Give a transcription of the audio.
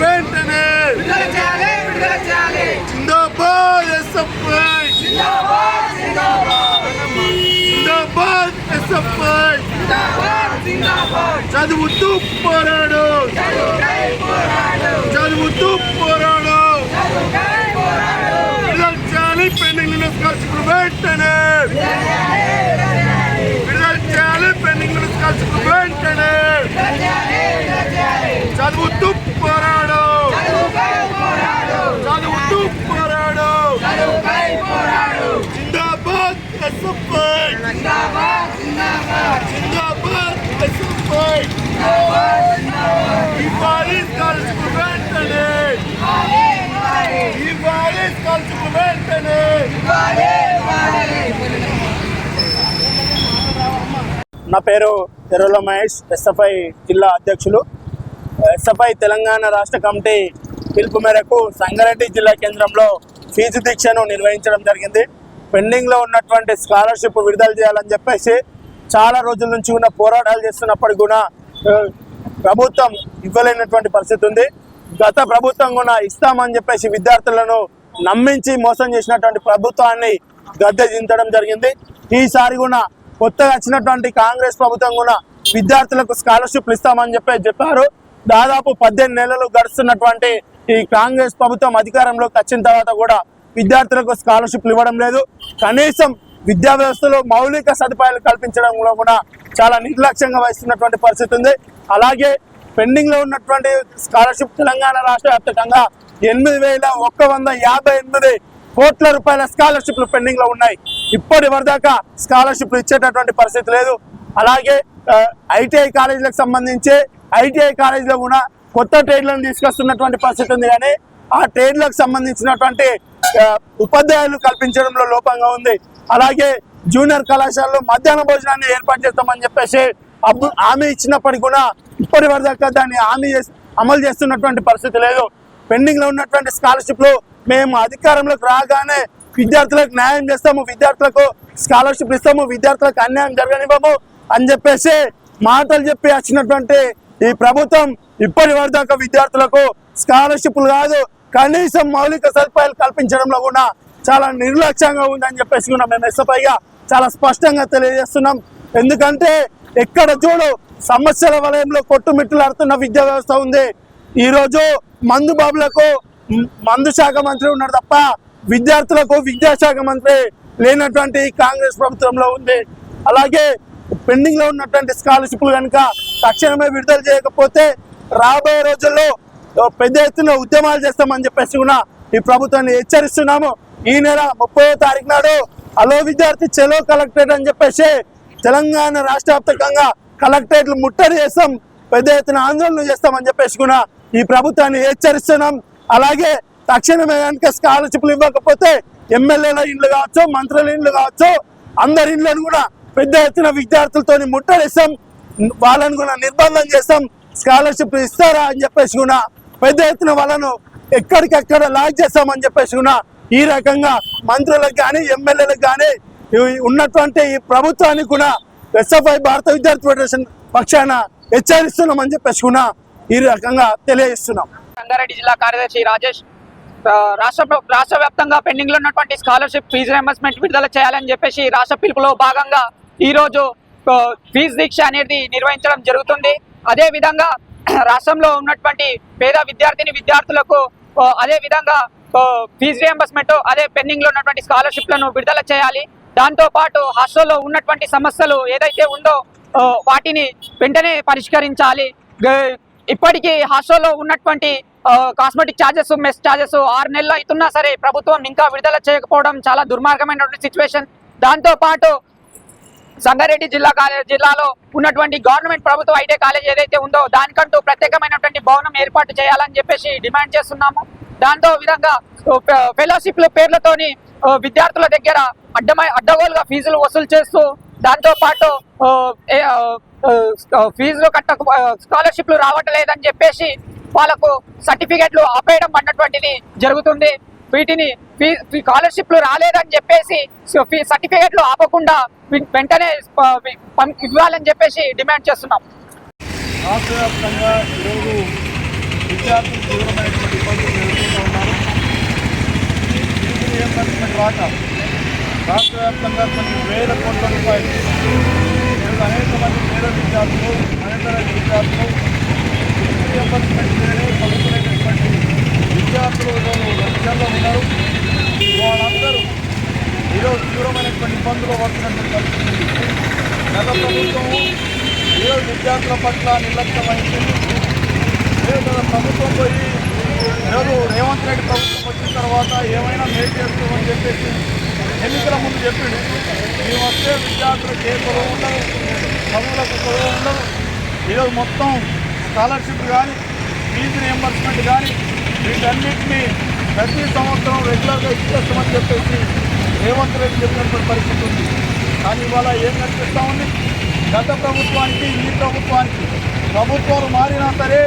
వెంటనే జిందాబాద్ ఎస్ఎఫ్ఐ, జిందాబాద్ ఎస్ఎఫ్ఐ, చదువుతూ పోరాడు, చదువుతూ పోరాడు, విడుదల చేయాలి పెండింగ్ ఉన్న స్కాలర్షిప్లు వెంటనే, విడుదల చేయాలి పెండింగ్ ఉన్న స్కాలర్షిప్లు వెంటనే, చదువుతూ పోరాడు, చదువుతూ పోరాడు, జిందాబాద్ ఎస్ఎఫ్ఐ, జిందాబాద్ ఎస్ఎఫ్ఐ, ఇవ్వాలి స్కాలర్షిప్లు వెంటనే, ఇవ్వాలి స్కాలర్షిప్లు వెంటనే. నా పేరు ఎర్రల మహేష్, ఎస్ఎఫ్ఐ జిల్లా అధ్యక్షులు. ఎస్ఎఫ్ఐ తెలంగాణ రాష్ట్ర కమిటీ పిలుపు మేరకు సంగారెడ్డి జిల్లా కేంద్రంలో ఫీజు దీక్షను నిర్వహించడం జరిగింది. పెండింగ్లో ఉన్నటువంటి స్కాలర్షిప్ విడుదల చేయాలని చెప్పేసి చాలా రోజుల నుంచి ఉన్న పోరాటాలు చేస్తున్నప్పటికీ కూడా ప్రభుత్వం ఇవ్వలేనటువంటి పరిస్థితి ఉంది. గత ప్రభుత్వం కూడా ఇస్తామని చెప్పేసి విద్యార్థులను నమ్మించి మోసం చేసినటువంటి ప్రభుత్వాన్ని గద్దె దించడం జరిగింది. ఈసారి కూడా కొత్తగా వచ్చినటువంటి కాంగ్రెస్ ప్రభుత్వం కూడా విద్యార్థులకు స్కాలర్షిప్లు ఇస్తామని చెప్పారు. దాదాపు 18 నెలలు గడుస్తున్నటువంటి ఈ కాంగ్రెస్ ప్రభుత్వం అధికారంలోకి వచ్చిన తర్వాత కూడా విద్యార్థులకు స్కాలర్షిప్లు ఇవ్వడం లేదు. కనీసం విద్యా వ్యవస్థలో మౌలిక సదుపాయాలు కల్పించడంలో కూడా చాలా నిర్లక్ష్యంగా వహిస్తున్నటువంటి పరిస్థితి ఉంది. అలాగే పెండింగ్ లో ఉన్నటువంటి స్కాలర్షిప్ తెలంగాణ రాష్ట్ర వ్యాప్తంగా 8,158 కోట్ల రూపాయల స్కాలర్షిప్లు పెండింగ్ లో ఉన్నాయి. ఇప్పటి వరదాకా స్కాలర్షిప్లు ఇచ్చేటటువంటి పరిస్థితి లేదు. అలాగే ఐటీఐ కాలేజీలకు సంబంధించి ఐటీఐ కాలేజీలో కూడా కొత్త ట్రేడ్లను తీసుకొస్తున్నటువంటి పరిస్థితి ఉంది. కానీ ఆ ట్రేడ్లకు సంబంధించినటువంటి ఉపాధ్యాయులు కల్పించడంలో లోపంగా ఉంది. అలాగే జూనియర్ కళాశాలలో మధ్యాహ్న భోజనాన్ని ఏర్పాటు చేస్తామని చెప్పేసి హామీ ఇచ్చినప్పటికీ కూడా ఇప్పటి వరదాకా దాన్ని అమలు చేస్తున్నటువంటి పరిస్థితి లేదు. పెండింగ్ లో ఉన్నటువంటి స్కాలర్షిప్లు మేము అధికారంలోకి రాగానే విద్యార్థులకు న్యాయం చేస్తాము, విద్యార్థులకు స్కాలర్షిప్ ఇస్తాము, విద్యార్థులకు అన్యాయం జరగనివ్వము అని చెప్పేసి మాటలు చెప్పి వచ్చినటువంటి ఈ ప్రభుత్వం ఇప్పటి వరదాకా విద్యార్థులకు స్కాలర్షిప్లు కాదు కనీసం మౌలిక సదుపాయాలు కల్పించడంలో కూడా చాలా నిర్లక్ష్యంగా ఉందని చెప్పేసి కూడా మేము ఎస్ఎఫ్ఐగా చాలా స్పష్టంగా తెలియజేస్తున్నాం. ఎందుకంటే ఎక్కడ చూడు సమస్యల వలయంలో కొట్టుమిట్టులాడుతున్న విద్యా వ్యవస్థ ఉంది. ఈరోజు మందు బాబులకు మందు శాఖ మంత్రి ఉన్నాడు తప్ప విద్యార్థులకు విద్యాశాఖ మంత్రి లేనటువంటి కాంగ్రెస్ ప్రభుత్వంలో ఉంది. అలాగే పెండింగ్ లో ఉన్నటువంటి స్కాలర్షిప్లు కనుక తక్షణమే విడుదల చేయకపోతే రాబోయే రోజుల్లో పెద్ద ఎత్తున ఉద్యమాలు చేస్తామని చెప్పేసి కూడా ఈ ప్రభుత్వాన్ని హెచ్చరిస్తున్నాము. ఈ నెల 30వ తారీఖు నాడు అలో విద్యార్థి చెలో కలెక్టరేట్ అని చెప్పేసి తెలంగాణ రాష్ట్ర వ్యాప్తంగా కలెక్టరేట్లు ముట్టడి చేస్తాం, పెద్ద ఎత్తున ఆందోళన చేస్తామని చెప్పేసి కూడా ఈ ప్రభుత్వాన్ని హెచ్చరిస్తున్నాం. అలాగే తక్షణమే కనుక స్కాలర్షిప్లు ఇవ్వకపోతే ఎమ్మెల్యేల ఇండ్లు కావచ్చు, మంత్రుల ఇండ్లు కావచ్చు, అందరి ఇండ్లను కూడా పెద్ద ఎత్తున విద్యార్థులతో ముట్టడిస్తాం, వాళ్ళని కూడా నిర్బంధం చేస్తాం. స్కాలర్షిప్ ఇస్తారా అని చెప్పేసి కూడా పెద్ద ఎత్తున వాళ్ళను ఎక్కడికెక్కడ లాక్ చేస్తామని చెప్పేసి కూడా ఈ రకంగా మంత్రులకు కానీ ఎమ్మెల్యేలకు కానీ ఉన్నటువంటి ఈ ప్రభుత్వానికి కూడా ఎస్ఎఫ్ఐ భారత విద్యార్థి ఫెడరేషన్ పక్షాన హెచ్చరిస్తున్నామని చెప్పేసి కూడా ఈ రకంగా తెలియజేస్తున్నాం. సంగారెడ్డి జిల్లా కార్యదర్శి రాజేష్. రాష్ట్ర వ్యాప్తంగా పెండింగ్ లో ఉన్నటువంటి స్కాలర్షిప్ ఫీజు రియంబర్స్మెంట్ విడుదల చేయాలని చెప్పేసి రాష్ట్ర పిలుపులో భాగంగా ఈ రోజు ఫీజు దీక్ష అనేది నిర్వహించడం జరుగుతుంది. అదే విధంగా రాష్ట్రంలో ఉన్నటువంటి పేద విద్యార్థులకు అదే విధంగా ఫీజు రియంబర్స్మెంట్ అదే పెండింగ్ లో ఉన్నటువంటి స్కాలర్షిప్లను విడుదల చేయాలి. దాంతో పాటు హాస్టల్లో ఉన్నటువంటి సమస్యలు ఏదైతే ఉందో వాటిని వెంటనే పరిష్కరించాలి. ఇప్పటికీ హాస్టల్లో ఉన్నటువంటి కాస్మెటిక్ ఛార్జెస్, మెస్ ఛార్జెస్ 6 నెలలు అవుతున్నా సరే ప్రభుత్వం ఇంకా విడుదల చేయకపోవడం చాలా దుర్మార్గమైనటువంటి సిచ్యువేషన్. దాంతో పాటు సంగారెడ్డి జిల్లాలో ఉన్నటువంటి గవర్నమెంట్ ప్రభుత్వ ఐటీ కాలేజ్ ఏదైతే ఉందో దానికంటూ ప్రత్యేకమైనటువంటి భవనం ఏర్పాటు చేయాలని చెప్పేసి డిమాండ్ చేస్తున్నాము. దాంతో విధంగా ఫెలోషిప్ల పేర్లతోని విద్యార్థుల దగ్గర అడ్డగోలుగా ఫీజులు వసూలు చేస్తూ దాంతో పాటు ఫీజులు స్కాలర్షిప్లు రావట్లేదని చెప్పేసి వాళ్ళకు సర్టిఫికెట్లు ఆపేయడం అన్నటువంటిది జరుగుతుంది. వీటిని స్కాలర్షిప్లు రాలేదని చెప్పేసి సర్టిఫికెట్లు ఆపకుండా వెంటనే ఇవ్వాలని చెప్పేసి డిమాండ్ చేస్తున్నాం. రాష్ట్ర వ్యాప్తంగా ఈరోజు విద్యార్థులు తీవ్రమైనటువంటి ఇబ్బందులు ఎదుర్కొంటూ ఉన్నారు. ఫీజు రియంబర్స్మెంట్ రాక రాష్ట్ర వ్యాప్తంగా కొన్ని వేల కోట్ల రూపాయలు ఈరోజు అనేక మంది పేద విద్యార్థులు మధ్యతరగతి విద్యార్థులు ఫీజు రియంబర్స్మెంట్ మీదనే చదువుకునేటటువంటి విద్యార్థులు ఈరోజు లక్ష్యాల్లో ఉన్నారు. వాళ్ళందరూ ఈరోజు తీవ్రమైనటువంటి ఇబ్బందులు పడుతున్నటువంటి పరిస్థితి ఉంది. గత ప్రభుత్వము ఈరోజు విద్యార్థుల పట్ల నిర్లక్ష్యమైంది. ఈరోజు గత ప్రభుత్వం పోయి ఈరోజు రేవంత్ రెడ్డి ప్రభుత్వం వచ్చిన తర్వాత ఏమైనా మేలు చేస్తామని చెప్పేసి ఎన్నికల ముందు చెప్పిండు. మేము వస్తే విద్యార్థులకు ఏ కొలువు ఉండదు, చదువులకు కొలువు ఉండదు. ఈరోజు మొత్తం స్కాలర్షిప్ కానీ ఫీజు రియంబర్స్మెంట్ కానీ వీటన్నిటినీ ప్రతి సంవత్సరం రెగ్యులర్గా ఇచ్చేస్తామని చెప్పేసి రేవంత్ రెడ్డి చెప్పినటువంటి పరిస్థితి ఉంది. కానీ ఇవాళ ఏం కనిపిస్తూ ఉంది, గత ప్రభుత్వానికి ఈ ప్రభుత్వానికి ప్రభుత్వాలు మారినా సరే